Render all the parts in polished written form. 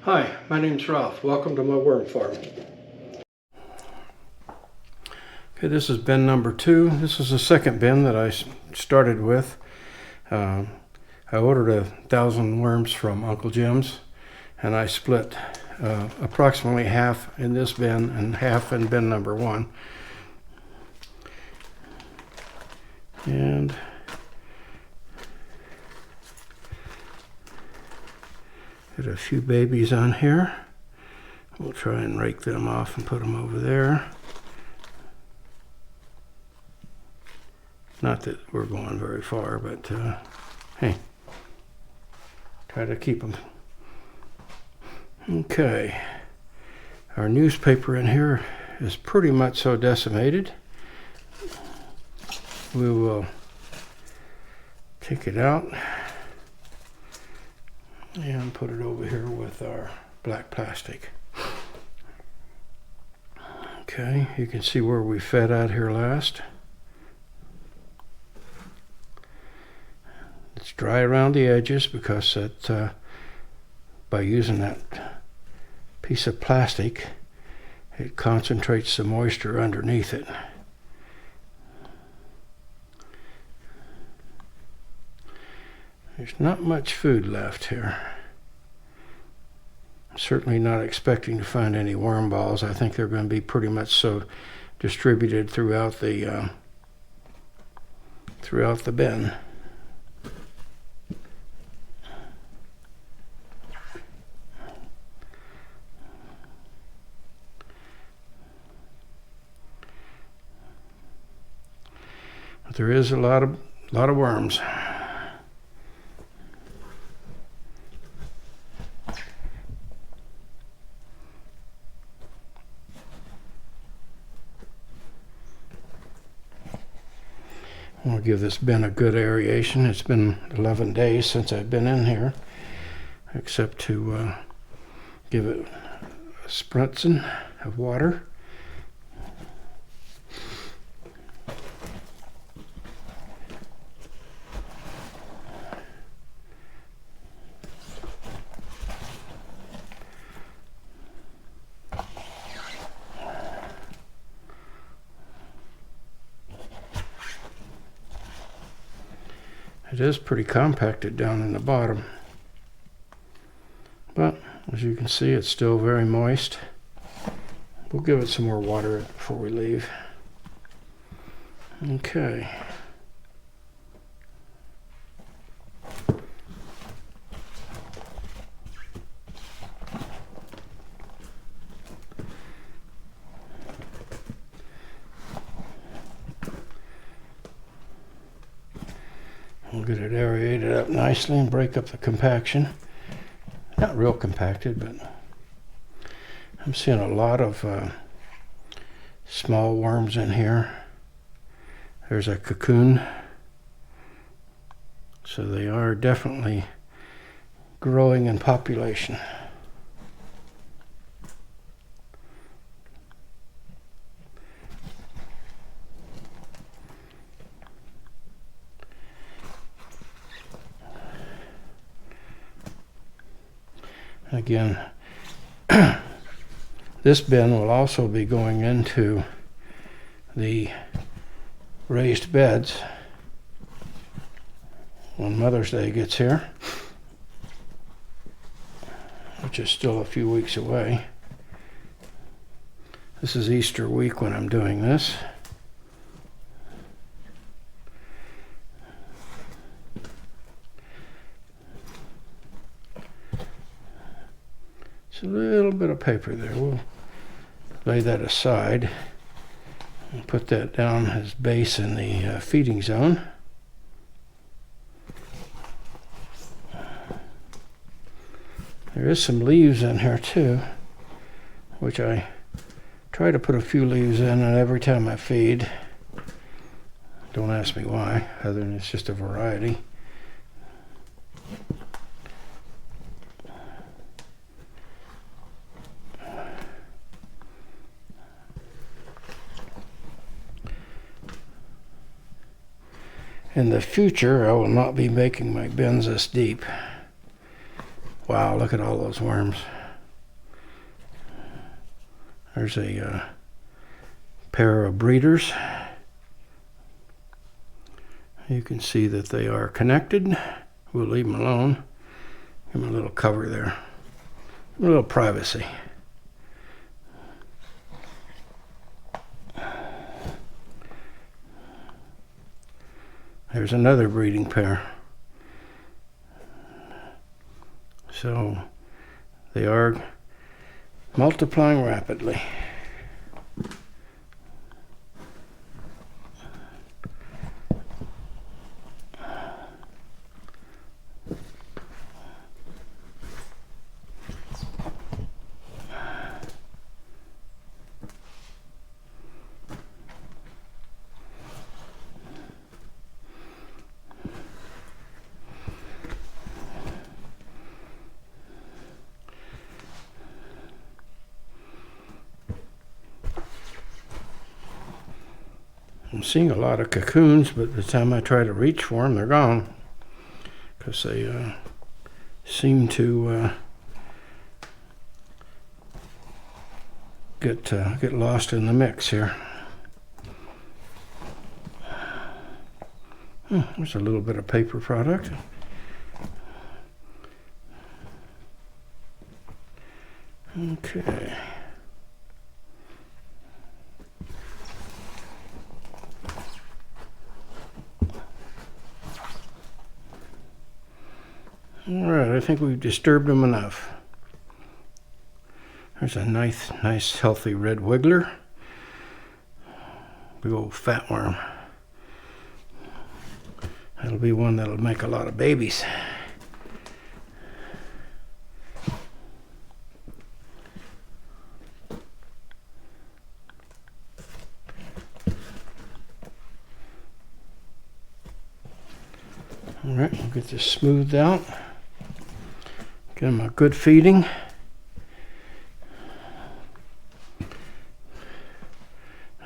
Hi, my name's Ralph. Welcome to my worm farm. Okay, this is bin number 2. This is the second bin that I started with. I ordered 1,000 worms from Uncle Jim's, and I split approximately half in this bin and half in bin number 1. And got a few babies on here. We'll try and rake them off and put them over there. Not that we're going very far, but hey, try to keep them. Okay, our newspaper in here is pretty much so decimated. We will take it out and put it over here with our black plastic. Okay, you can see where we fed out here last. It's dry around the edges because by using that piece of plastic, it concentrates the moisture underneath it. There's not much food left here. I'm certainly not expecting to find any worm balls. I think they're going to be pretty much so distributed throughout the bin. But there is a lot of worms. I want to give this bin a good aeration. It's been 11 days since I've been in here, except to give it a spritzing of water. It is pretty compacted down in the bottom, but as you can see, it's still very moist. We'll give it some more water before we leave. Okay. We'll get it aerated up nicely and break up the compaction. Not real compacted, but I'm seeing a lot of small worms in here. There's a cocoon. So they are definitely growing in population. Again, this bin will also be going into the raised beds when Mother's Day gets here, which is still a few weeks away. This is Easter week when I'm doing this. A little bit of paper there. We'll lay that aside and put that down as base in the feeding zone. There is some leaves in here too, which I try to put a few leaves in and every time I feed. Don't ask me why, other than it's just a variety. In the future, I will not be making my bins this deep. Wow, look at all those worms. There's a pair of breeders. You can see that they are connected. We'll leave them alone. Give them a little cover there. A little privacy. There's another breeding pair. So they are multiplying rapidly. I'm seeing a lot of cocoons, but by the time I try to reach for them, they're gone. Because they seem to get lost in the mix here. There's a little bit of paper product. Okay. All right, I think we've disturbed them enough. There's a nice healthy red wiggler. Big old fat worm. That'll be one that'll make a lot of babies. All right, we'll get this smoothed out. Get them a good feeding.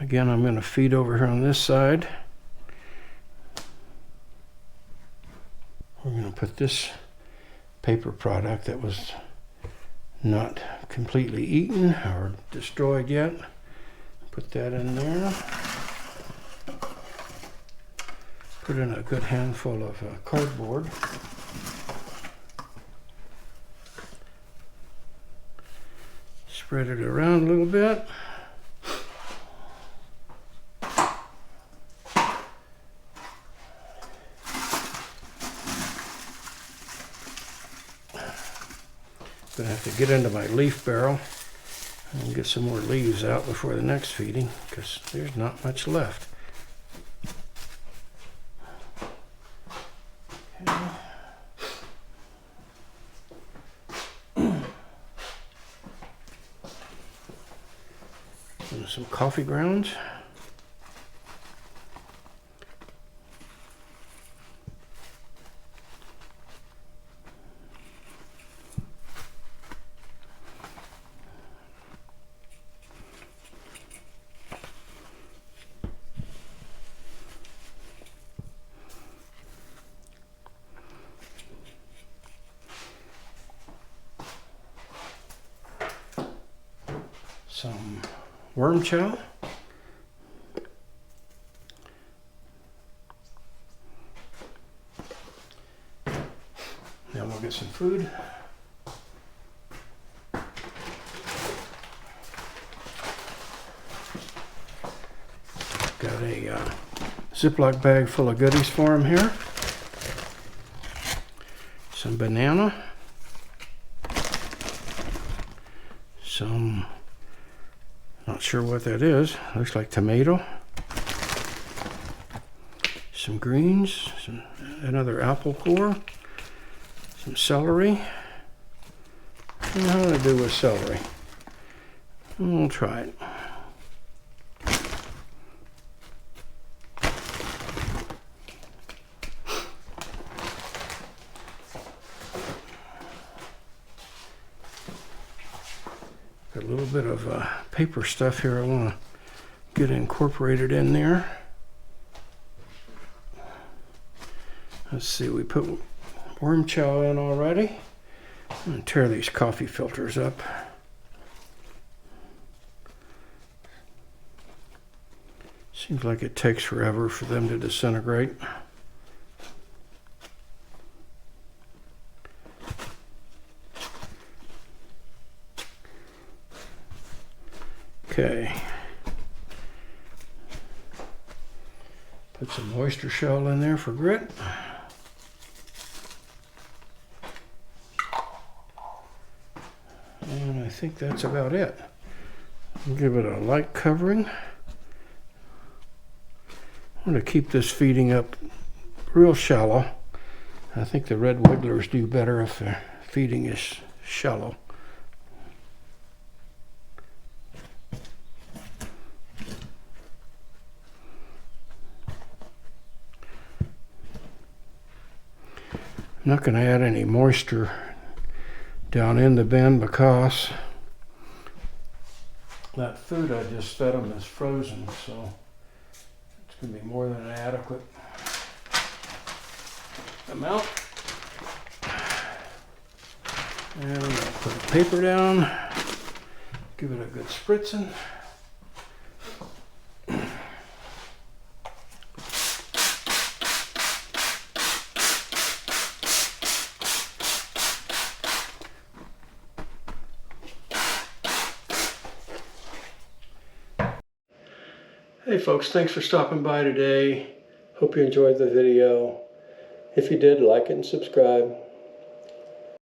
Again, I'm going to feed over here on this side. We're going to put this paper product that was not completely eaten or destroyed yet. Put that in there. Put in a good handful of cardboard. Spread it around a little bit. I'm gonna have to get into my leaf barrel and get some more leaves out before the next feeding, because there's not much left. Some coffee grounds. Some worm chow. Then we'll get some food. Got a Ziploc bag full of goodies for him here. Some banana. Some, not sure what that is. Looks like tomato. Some greens. Another apple core. Some celery. I don't know how to do with celery. We'll try it. Got a little bit of paper stuff here I want to get incorporated in there. Let's see, we put worm chow in already. I'm going to tear these coffee filters up. Seems like it takes forever for them to disintegrate. Okay. Put some oyster shell in there for grit. And I think that's about it. Give it a light covering. I'm going to keep this feeding up real shallow. I think the red wigglers do better if their feeding is shallow. I'm not going to add any moisture down in the bin because that food I just fed them is frozen, so it's going to be more than an adequate amount. And I'm going to put the paper down, give it a good spritzing. Hey folks, thanks for stopping by today. Hope you enjoyed the video. If you did, like it and subscribe.